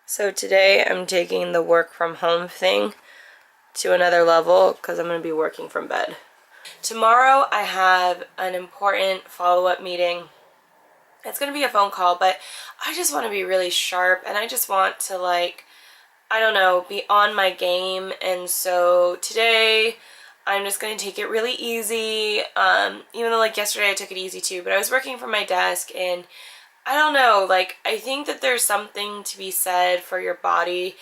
So today I'm taking the work from home thing to another level because I'm going to be working from bed. Tomorrow I have an important follow-up meeting. It's going to be a phone call, but I just want to be really sharp and I just want to, like, I don't know, be on my game. And so today I'm just going to take it really easy, even though like yesterday I took it easy too, but I was working from my desk and I don't know, like, I think that there's something to be said for your body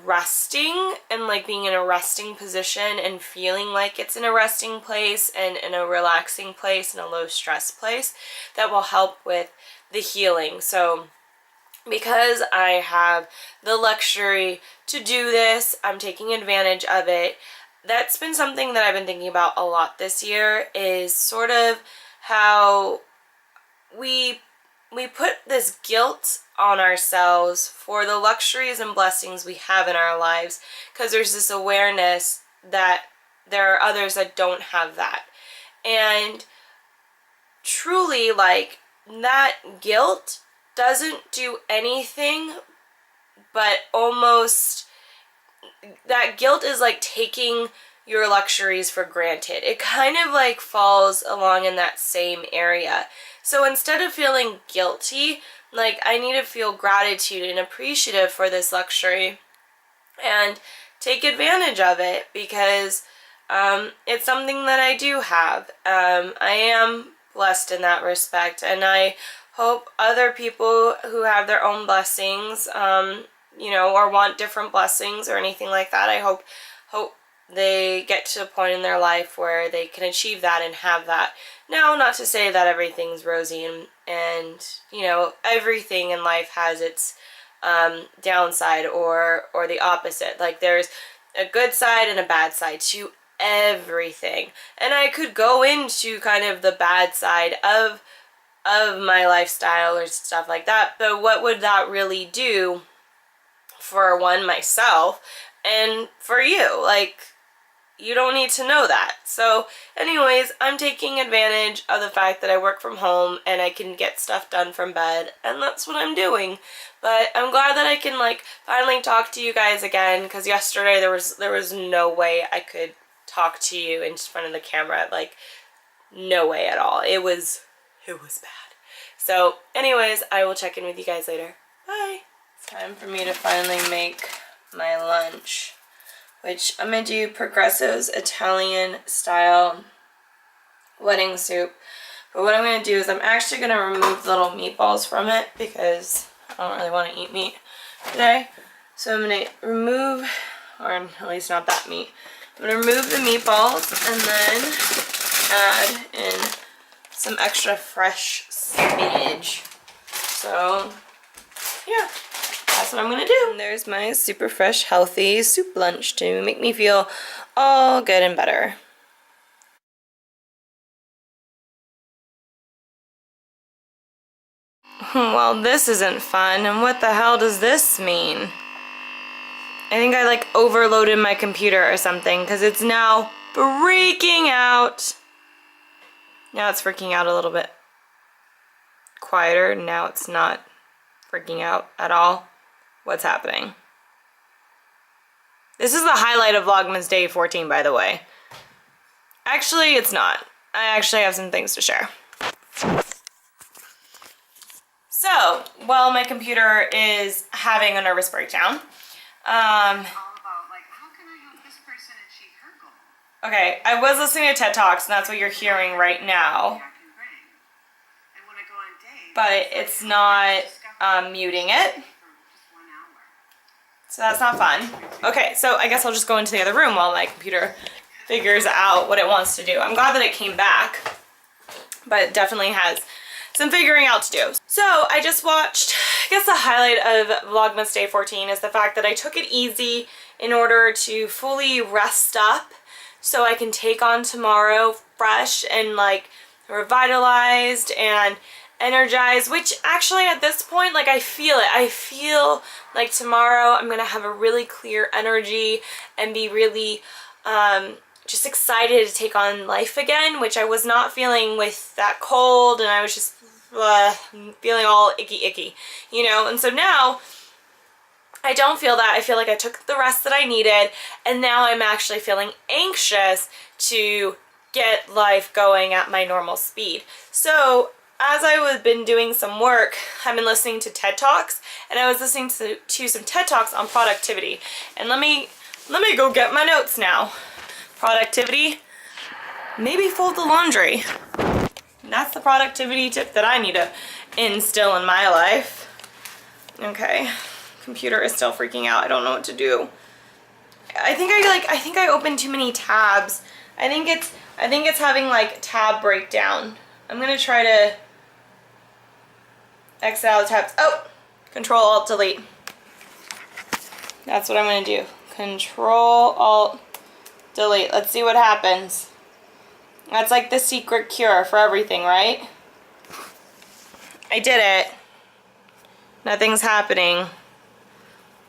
resting and like being in a resting position and feeling like it's in a resting place and in a relaxing place and a low stress place that will help with the healing. So because I have the luxury to do this, I'm taking advantage of it. That's been something that I've been thinking about a lot this year, is sort of how we put this guilt on ourselves for the luxuries and blessings we have in our lives, because there's this awareness that there are others that don't have that. And truly, like, that guilt doesn't do anything but almost, that guilt is like taking your luxuries for granted. It kind of like falls along in that same area. So instead of feeling guilty, like, I need to feel gratitude and appreciative for this luxury and take advantage of it, because it's something that I do have. I am blessed in that respect, and I hope other people who have their own blessings, you know, or want different blessings or anything like that, I hope they get to a point in their life where they can achieve that and have that. Now, not to say that everything's rosy and you know, everything in life has its downside or the opposite. Like, there's a good side and a bad side to everything. And I could go into kind of the bad side of my lifestyle or stuff like that, but what would that really do for one, myself, and for you? Like, you don't need to know that. So anyways, I'm taking advantage of the fact that I work from home and I can get stuff done from bed, and that's what I'm doing. But I'm glad that I can, like, finally talk to you guys again, because yesterday there was no way I could talk to you in front of the camera. Like, no way at all. It was bad. So anyways, I will check in with you guys later. Bye. It's time for me to finally make my lunch, which I'm going to do Progresso's Italian style wedding soup. But what I'm going to do is I'm actually going to remove the little meatballs from it, because I don't really want to eat meat today. So I'm going to remove, or at least not that meat, I'm going to remove the meatballs and then add in some extra fresh spinach. So yeah, that's what I'm gonna do. And there's my super fresh, healthy soup lunch to make me feel all good and better. Well, this isn't fun, and what the hell does this mean? I think I like overloaded my computer or something, because it's now freaking out. Now it's freaking out a little bit quieter. Now it's not freaking out at all. What's happening? This is the highlight of Vlogmas Day 14, by the way. Actually, it's not. I actually have some things to share. So, well, my computer is having a nervous breakdown. Okay, I was listening to TED Talks, and that's what you're hearing right now. But it's not muting it. So that's not fun. Okay, so I guess I'll just go into the other room while my computer figures out what it wants to do. I'm glad that it came back, but it definitely has some figuring out to do. So I just watched, I guess the highlight of Vlogmas Day 14 is the fact that I took it easy in order to fully rest up so I can take on tomorrow fresh and, like, revitalized and energized, which actually at this point, like, I feel it. I feel like tomorrow I'm gonna have a really clear energy and be really just excited to take on life again, which I was not feeling with that cold, and I was just feeling all icky, you know. And so now I don't feel that. I feel like I took the rest that I needed, and now I'm actually feeling anxious to get life going at my normal speed. So as I've been doing some work, I've been listening to TED Talks, and I was listening to some TED Talks on productivity. And let me go get my notes now. Productivity, maybe fold the laundry. That's the productivity tip that I need to instill in my life. Okay, computer is still freaking out. I don't know what to do. I think I opened too many tabs. I think it's having like tab breakdown. I'm gonna try to exit out the tabs. Oh, Control Alt Delete. That's what I'm gonna do. Control Alt Delete. Let's see what happens. That's like the secret cure for everything, right? I did it. Nothing's happening.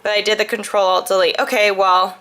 But I did the Control Alt Delete. Okay, well,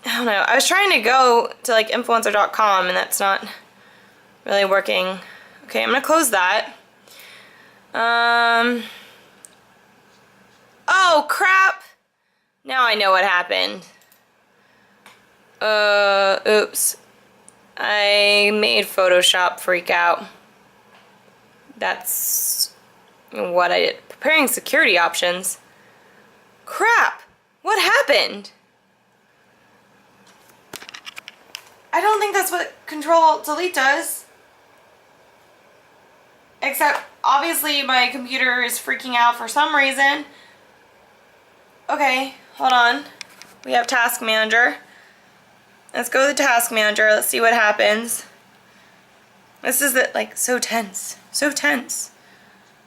I don't know. I was trying to go to like influencer.com and that's not really working. Okay, I'm gonna close that. Oh crap! Now I know what happened. Oops. I made Photoshop freak out. That's what I did. Preparing security options. Crap! What happened? I don't think that's what Control-Alt-Delete does. Except, obviously, my computer is freaking out for some reason. Okay, hold on. We have Task Manager. Let's go to the Task Manager. Let's see what happens. This is like so tense. So tense.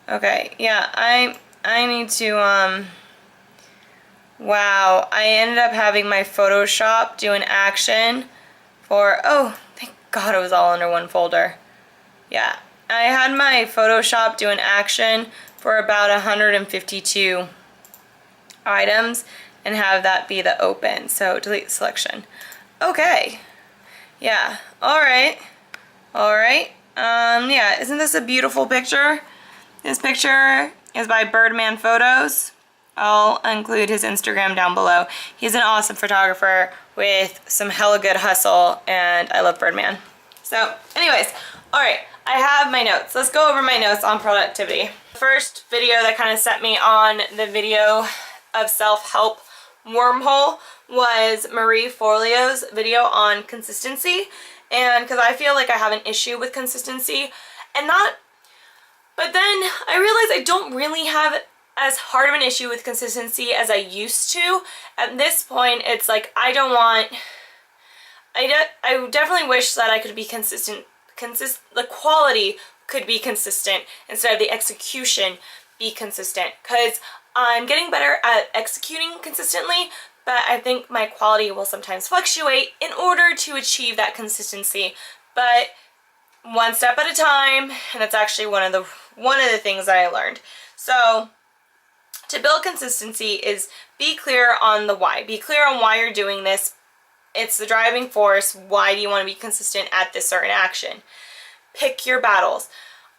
Okay, yeah, I need to, wow, I ended up having my Photoshop do an action for, oh, thank God it was all under one folder. Yeah, I had my Photoshop do an action for about 152 items and have that be the open. So delete selection. Okay. Yeah. Alright. Alright. Yeah, isn't this a beautiful picture? This picture is by Birdman Photos. I'll include his Instagram down below. He's an awesome photographer with some hella good hustle, and I love Birdman. So, anyways, alright, I have my notes. Let's go over my notes on productivity. The first video that kind of set me on the video of self-help wormhole was Marie Forleo's video on consistency, and because I feel like I have an issue with consistency, and not, but then I realized I don't really have as hard of an issue with consistency as I used to. At this point, it's like I definitely wish that I could be consistent. The quality could be consistent instead of the execution be consistent, because I'm getting better at executing consistently, but I think my quality will sometimes fluctuate in order to achieve that consistency. But one step at a time, and that's actually one of the things that I learned. So to build consistency is be clear on the why. Be clear on why you're doing this. It's the driving force. Why do you want to be consistent at this certain action? Pick your battles.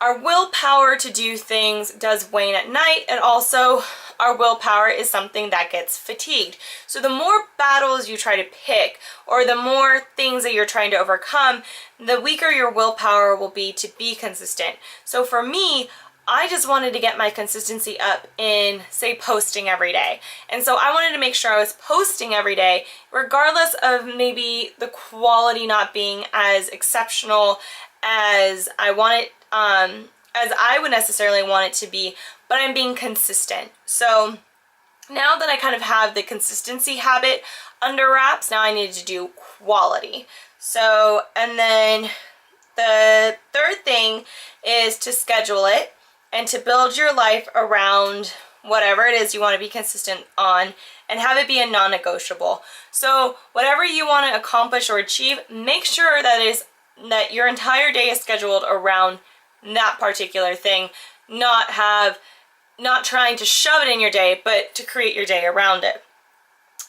Our willpower to do things does wane at night, and also our willpower is something that gets fatigued. So the more battles you try to pick, or the more things that you're trying to overcome, the weaker your willpower will be to be consistent. So for me, I just wanted to get my consistency up in, say, posting every day. And so I wanted to make sure I was posting every day, regardless of maybe the quality not being as exceptional as I want it, as I would necessarily want it to be, but I'm being consistent. So now that I kind of have the consistency habit under wraps, now I need to do quality. So, and then the third thing is to schedule it and to build your life around whatever it is you want to be consistent on, and have it be a non-negotiable. So whatever you want to accomplish or achieve, make sure that your entire day is scheduled around that particular thing, not trying to shove it in your day, but to create your day around it.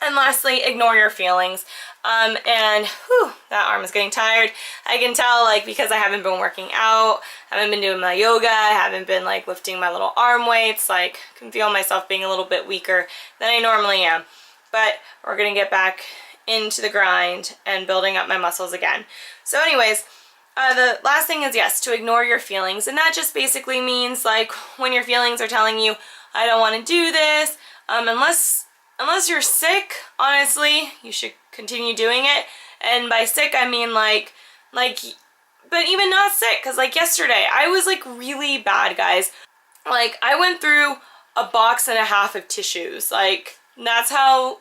And lastly, ignore your feelings. And whew, that arm is getting tired. I can tell, like, because I haven't been working out, haven't been doing my yoga, I haven't been like lifting my little arm weights, like can feel myself being a little bit weaker than I normally am. But we're gonna get back into the grind and building up my muscles again. So anyways, the last thing is, yes, to ignore your feelings. And that just basically means, like, when your feelings are telling you, I don't want to do this, unless you're sick, honestly, you should continue doing it. And by sick, I mean like, but even not sick, because like yesterday, I was like really bad, guys. Like, I went through a box and a half of tissues. Like, that's how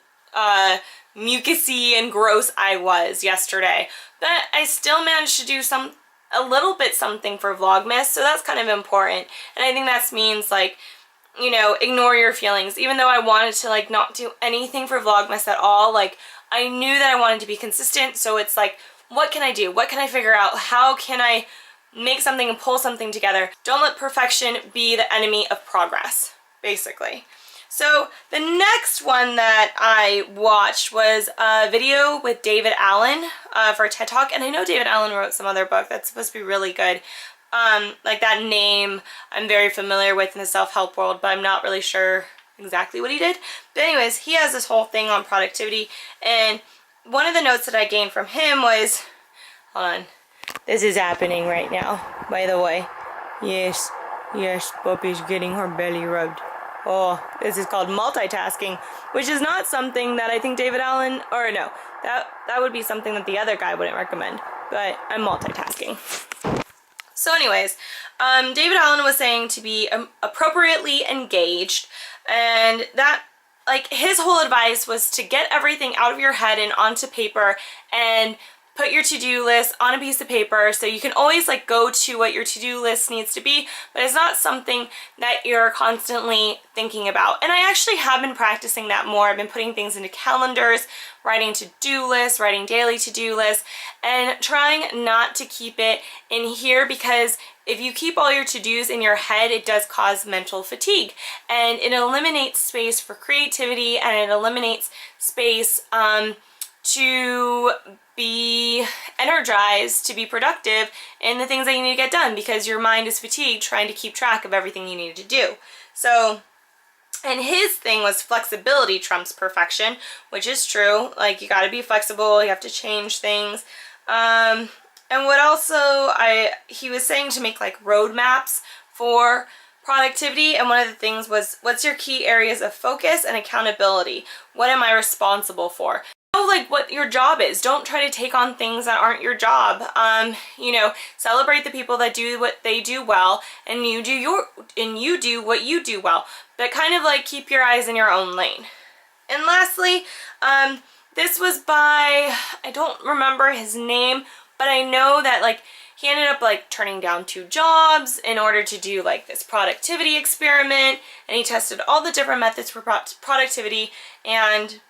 mucusy and gross I was yesterday. But I still managed to do a little bit something for Vlogmas, so that's kind of important. And I think that means, like, you know, ignore your feelings. Even though I wanted to like not do anything for Vlogmas at all, like I knew that I wanted to be consistent, so it's like, what can I do? What can I figure out? How can I make something and pull something together? Don't let perfection be the enemy of progress, basically. So the next one that I watched was a video with David Allen for a TED Talk. And I know David Allen wrote some other book that's supposed to be really good. Like that name I'm very familiar with in the self-help world, but I'm not really sure exactly what he did. But anyways, he has this whole thing on productivity. And one of the notes that I gained from him was, hold on, this is happening right now, by the way. Yes, Puppy's getting her belly rubbed. Oh, this is called multitasking, which is not something that I think David Allen, or no, that would be something that the other guy wouldn't recommend, but I'm multitasking. So anyways, David Allen was saying to be appropriately engaged, and that, like, his whole advice was to get everything out of your head and onto paper and put your to-do list on a piece of paper, so you can always like go to what your to-do list needs to be, but it's not something that you're constantly thinking about. And I actually have been practicing that more. I've been putting things into calendars, writing to-do lists, writing daily to-do lists, and trying not to keep it in here, because if you keep all your to-dos in your head, it does cause mental fatigue, and it eliminates space for creativity, and it eliminates space to be energized, to be productive in the things that you need to get done, because your mind is fatigued trying to keep track of everything you need to do. So, and his thing was flexibility trumps perfection, which is true. Like, you gotta be flexible, you have to change things. And what also he was saying to make like roadmaps for productivity, and one of the things was, what's your key areas of focus and accountability? What am I responsible for? Like what your job is. Don't try to take on things that aren't your job. You know, celebrate the people that do what they do well, and you do what you do well, but kind of like keep your eyes in your own lane. And lastly, this was by, I don't remember his name, but I know that like he ended up like turning down 2 jobs in order to do like this productivity experiment, and he tested all the different methods for productivity. And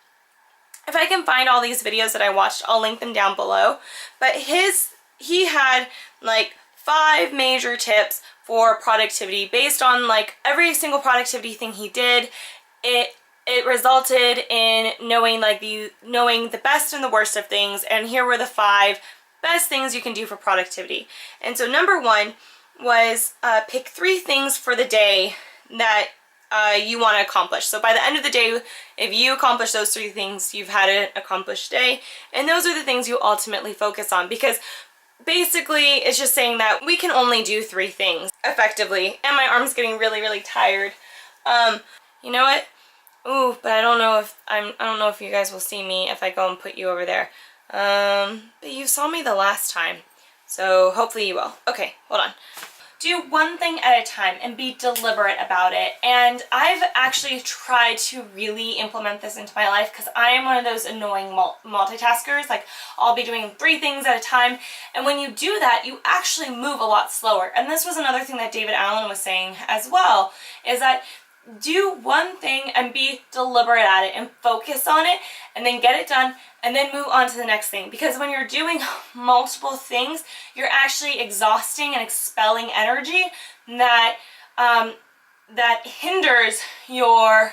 if I can find all these videos that I watched, I'll link them down below. But he had like 5 major tips for productivity based on like every single productivity thing he did. It resulted in knowing the best and the worst of things, and here were the 5 best things you can do for productivity. And so number 1 was pick 3 things for the day that you want to accomplish. So by the end of the day, if you accomplish those 3 things, you've had an accomplished day, and those are the things you ultimately focus on, because basically it's just saying that we can only do 3 things effectively. And my arm's getting really, really tired. You know what? Ooh, but I don't know if you guys will see me if I go and put you over there. But you saw me the last time, so hopefully you will. Okay, hold on. Do one thing at a time and be deliberate about it. And I've actually tried to really implement this into my life, because I am one of those annoying multitaskers. Like, I'll be doing 3 things at a time, and when you do that, you actually move a lot slower. And this was another thing that David Allen was saying as well, is that do one thing and be deliberate at it and focus on it, and then get it done, and then move on to the next thing. Because when you're doing multiple things, you're actually exhausting and expelling energy that that hinders your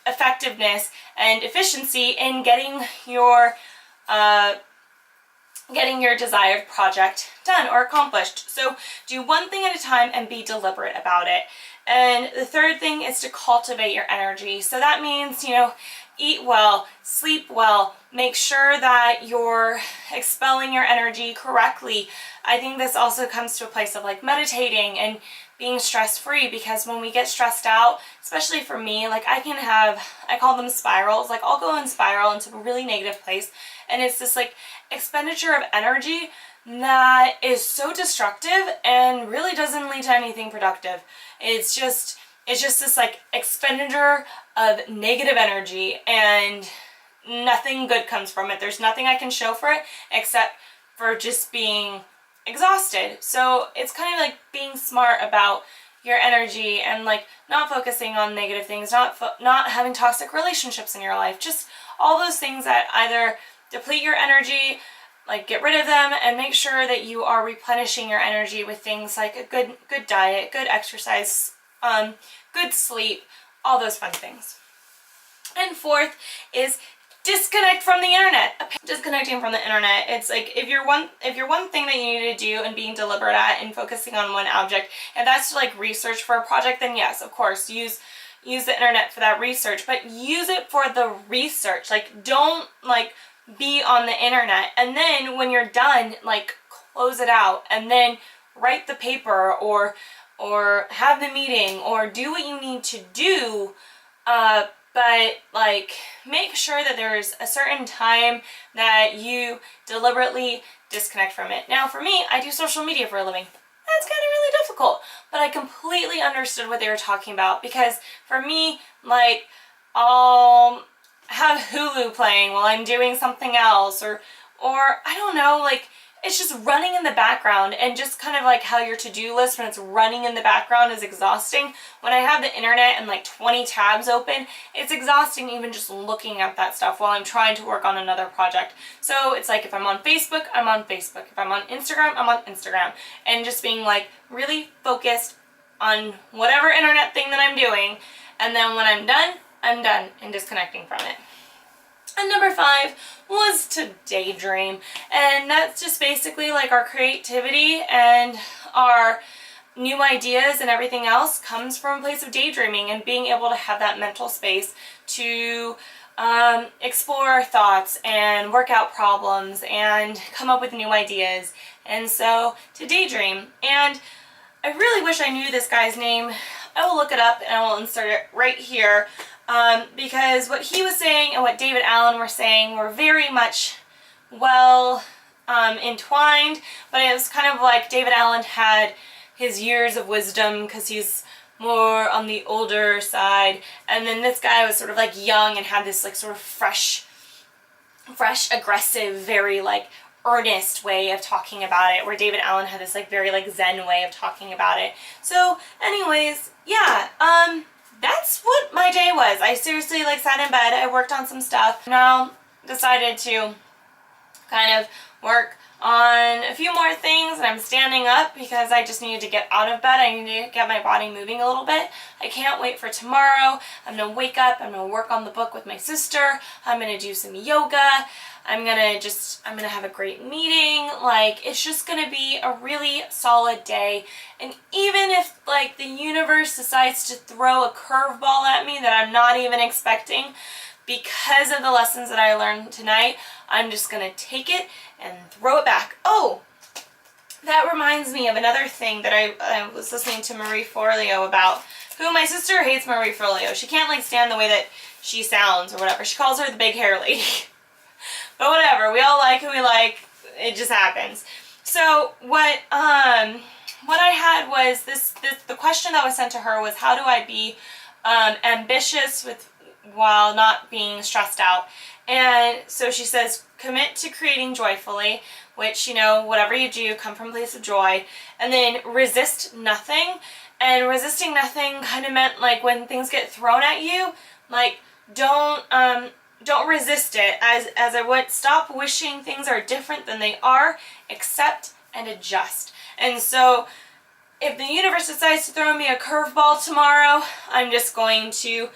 effectiveness and efficiency in getting your desired project done or accomplished. So do one thing at a time and be deliberate about it. And the third thing is to cultivate your energy. So that means, you know, eat well, sleep well, make sure that you're expelling your energy correctly. I think this also comes to a place of like meditating and being stress-free, because when we get stressed out, especially for me, like I call them spirals. Like I'll go and spiral into a really negative place, and it's this like expenditure of energy that is so destructive and really doesn't lead to anything productive. It's just this like expenditure of negative energy, and nothing good comes from it. There's nothing I can show for it except for just being exhausted. So it's kind of like being smart about your energy and like not focusing on negative things, not having toxic relationships in your life, just all those things that either deplete your energy, like get rid of them, and make sure that you are replenishing your energy with things like a good diet, good exercise, good sleep, all those fun things. And fourth is disconnect from the internet. Disconnecting from the internet, it's like if you're one thing that you need to do and being deliberate at and focusing on one object, and that's to like research for a project, then yes, of course, use the internet for that research, but use it for the research. Like don't like be on the internet, and then when you're done, like close it out and then write the paper or have the meeting or do what you need to do, but like make sure that there's a certain time that you deliberately disconnect from it. Now for me, I do social media for a living. That's kind of really difficult, but I completely understood what they were talking about, because for me, like I'll have Hulu playing while I'm doing something else, or I don't know, like it's just running in the background, and just kind of like how your to-do list, when it's running in the background, is exhausting. When I have the internet and like 20 tabs open, it's exhausting even just looking at that stuff while I'm trying to work on another project. So it's like if I'm on Facebook, I'm on Facebook. If I'm on Instagram, I'm on Instagram. And just being like really focused on whatever internet thing that I'm doing, and then when I'm done and disconnecting from it. And number 5 was to daydream. And that's just basically like our creativity and our new ideas and everything else comes from a place of daydreaming and being able to have that mental space to explore our thoughts and work out problems and come up with new ideas. And so to daydream. And I really wish I knew this guy's name. I will look it up and I will insert it right here. Because what he was saying and what David Allen were saying were very much well entwined, but it was kind of like David Allen had his years of wisdom because he's more on the older side, and then this guy was sort of like young and had this like sort of fresh, aggressive, very like earnest way of talking about it, where David Allen had this like very like zen way of talking about it. So anyways, yeah, that's what my day was. I seriously like sat in bed, I worked on some stuff. Now decided to kind of work on a few more things, and I'm standing up because I just needed to get out of bed. I need to get my body moving a little bit. I can't wait for tomorrow. I'm gonna wake up, I'm gonna work on the book with my sister, I'm gonna do some yoga, I'm gonna have a great meeting. Like, it's just gonna be a really solid day. And even if like the universe decides to throw a curveball at me that I'm not even expecting, because of the lessons that I learned tonight, I'm just gonna take it and throw it back. Oh, that reminds me of another thing that I was listening to Marie Forleo about, who my sister hates Marie Forleo. She can't like stand the way that she sounds or whatever. She calls her the big hair lady. But whatever, we all like who we like, it just happens. So what I had was the question that was sent to her was, how do I be ambitious while not being stressed out? And so she says, commit to creating joyfully, which, you know, whatever you do, come from a place of joy. And then resist nothing. And resisting nothing kind of meant like when things get thrown at you, like don't resist it. As I would, stop wishing things are different than they are, accept and adjust. And so if the universe decides to throw me a curveball tomorrow, I'm just going to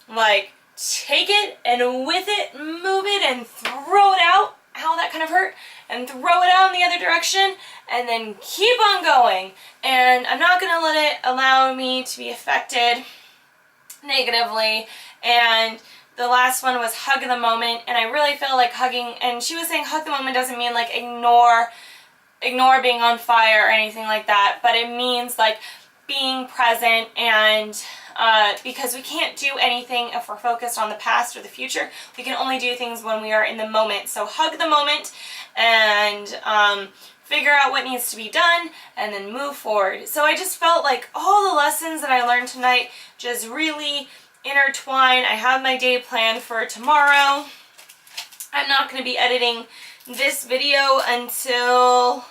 like take it and with it, move it and throw it out. How that kind of hurt, and throw it out in the other direction, and then keep on going. And I'm not going to let it allow me to be affected negatively. And the last one was hug the moment, and I really feel like hugging, and she was saying hug the moment doesn't mean like ignore being on fire or anything like that, but it means like being present, and because we can't do anything if we're focused on the past or the future. We can only do things when we are in the moment. So hug the moment and figure out what needs to be done and then move forward. So I just felt like all the lessons that I learned tonight just really intertwine. I have my day planned for tomorrow. I'm not going to be editing this video until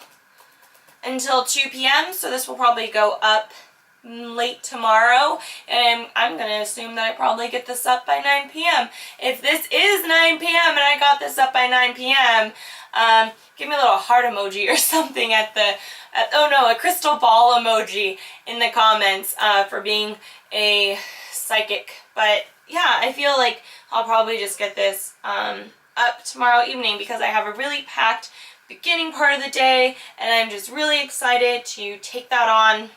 2 p.m. So this will probably go up late tomorrow, and I'm going to assume that I probably get this up by 9 p.m. If this is 9 p.m. and I got this up by 9 p.m., give me a little heart emoji or something a crystal ball emoji in the comments for being a psychic. But yeah, I feel like I'll probably just get this up tomorrow evening because I have a really packed beginning part of the day, and I'm just really excited to take that on.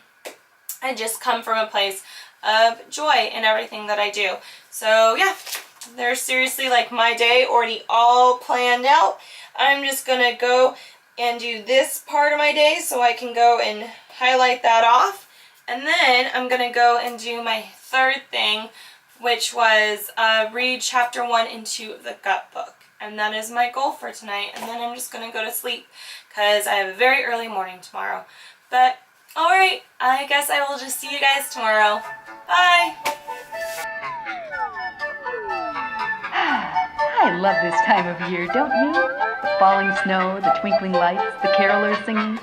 I just come from a place of joy in everything that I do. So yeah, there's seriously like my day already all planned out. I'm just gonna go and do this part of my day so I can go and highlight that off. And then I'm gonna go and do my third thing, which was read chapter 1 into the gut book. And that is my goal for tonight. And then I'm just gonna go to sleep because I have a very early morning tomorrow. But alright, I guess I will just see you guys tomorrow. Bye! I love this time of year, don't you? The falling snow, the twinkling lights, the carolers singing.